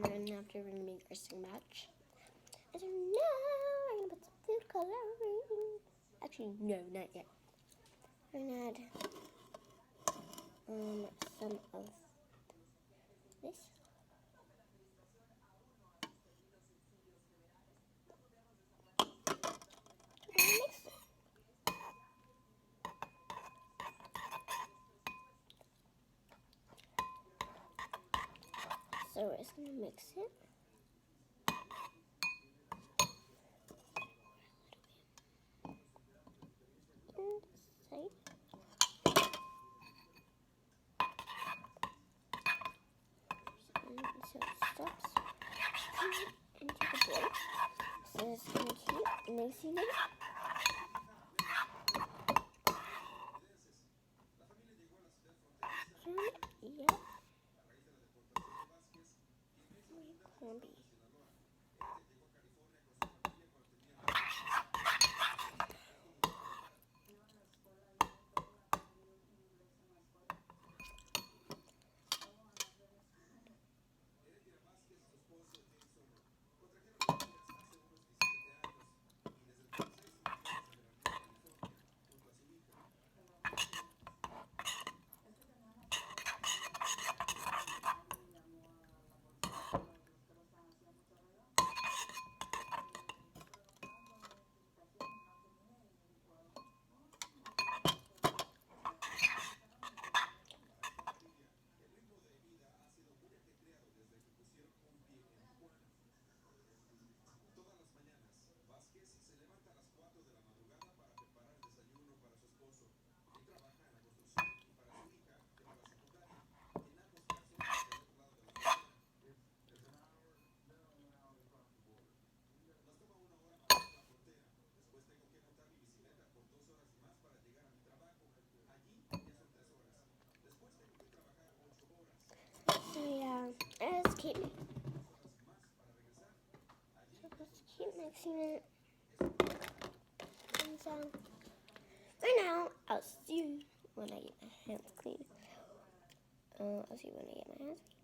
And then after we're gonna make our sing match. And so now I'm gonna put some food coloring. Actually, no, not yet. I'm gonna add some of this. Mix it. So we're just gonna mix it. So it stops into the bowl. So it's gonna keep mixing it. Yep. Corned beef. So yeah, let's keep mixing it. And so for now, I'll see you when I get my hands clean. I'll see you when I get my hands clean.